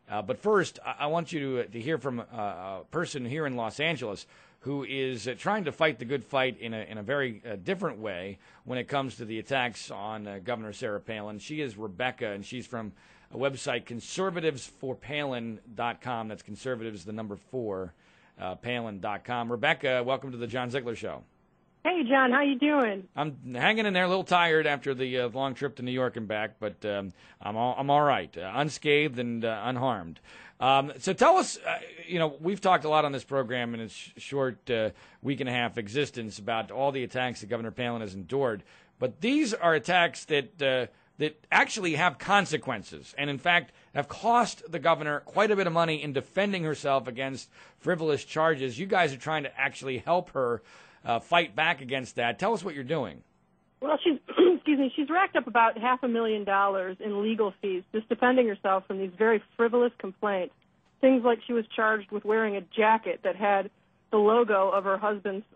But first, I want you to hear from a person here in Los Angeles who is trying to fight the good fight in a very different way when it comes to the attacks on Governor Sarah Palin. She is Rebecca, and she's from a website, conservativesforpalin.com. That's conservatives, the number 4, palin.com. Rebecca, welcome to the John Ziegler Show. Hey, John, how you doing? I'm hanging in there, a little tired after the long trip to New York and back, but I'm all right, unscathed and unharmed. So tell us, we've talked a lot on this program in its short week and a half existence about all the attacks that Governor Palin has endured, but these are attacks that actually have consequences, and in fact have cost the governor quite a bit of money in defending herself against frivolous charges. You guys are trying to actually help her fight back against that. Tell us what you're doing. Well, she's racked up about $500,000 in legal fees just defending herself from these very frivolous complaints. Things like she was charged with wearing a jacket that had the logo of her husband's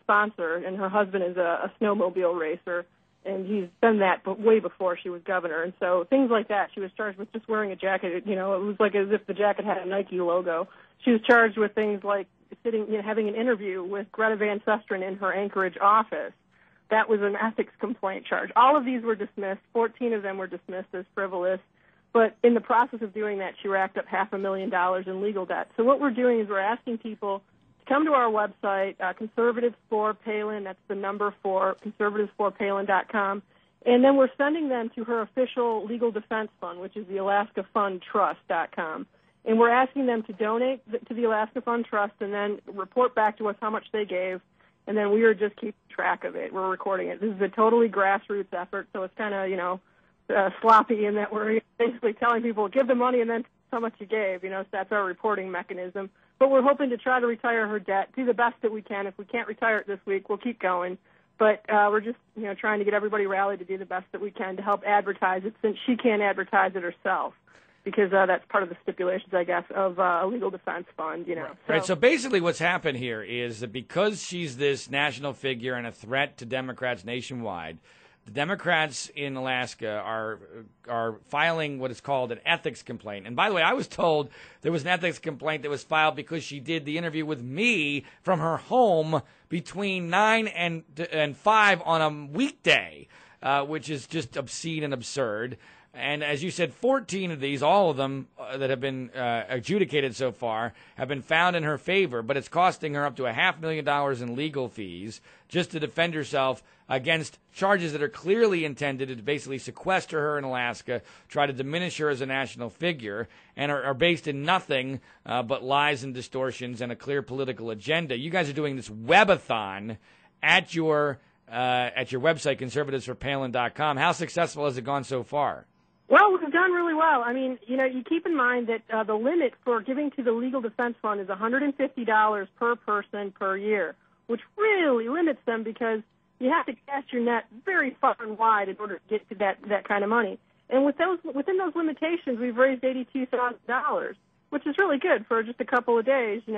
sponsor, and her husband is a snowmobile racer, and he's been that way before she was governor. And so things like that. She was charged with just wearing a jacket. It was like as if the jacket had a Nike logo. She was charged with things like having an interview with Greta Van Susteren in her Anchorage office. That was an ethics complaint charge. All of these were dismissed. 14 of them were dismissed as frivolous. But in the process of doing that, she racked up $500,000 in legal debt. So what we're doing is we're asking people to come to our website, Conservatives for Palin, that's the number 4, conservativesforpalin.com, and then we're sending them to her official legal defense fund, which is the AlaskaFundTrust.com. And we're asking them to donate to the Alaska Fund Trust and then report back to us how much they gave, and then we are just keeping track of it. We're recording it. This is a totally grassroots effort, so it's kind of, sloppy in that we're basically telling people, give the money and then how much you gave. So that's our reporting mechanism. But we're hoping to try to retire her debt, do the best that we can. If we can't retire it this week, we'll keep going. But we're just, trying to get everybody rallied to do the best that we can to help advertise it, since she can't advertise it herself, because that's part of the stipulations, I guess, of a legal defense fund, Right. So basically what's happened here is that because she's this national figure and a threat to Democrats nationwide, the Democrats in Alaska are filing what is called an ethics complaint. And by the way, I was told there was an ethics complaint that was filed because she did the interview with me from her home between 9 and 5 on a weekday, which is just obscene and absurd. And as you said, 14 of these, all of them that have been adjudicated so far, have been found in her favor, but it's costing her up to $500,000 in legal fees just to defend herself against charges that are clearly intended to basically sequester her in Alaska, try to diminish her as a national figure, and are based in nothing but lies and distortions and a clear political agenda. You guys are doing this webathon at your website, conservativesforpalin.com. How successful has it gone so far? Well, we've done really well. I mean, you keep in mind that the limit for giving to the Legal Defense Fund is $150 per person per year, which really limits them because you have to cast your net very far and wide in order to get to that kind of money. And within those limitations, we've raised $82,000, which is really good for just a couple of days. We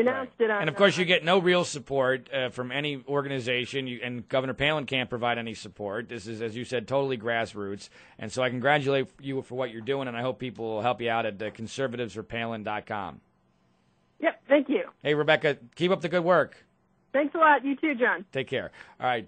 announced it on... And, of course, you get no real support from any organization, and Governor Palin can't provide any support. This is, as you said, totally grassroots. And so I congratulate you for what you're doing, and I hope people will help you out at conservativesforpalin.com. Yep, thank you. Hey, Rebecca, keep up the good work. Thanks a lot. You too, John. Take care. All right,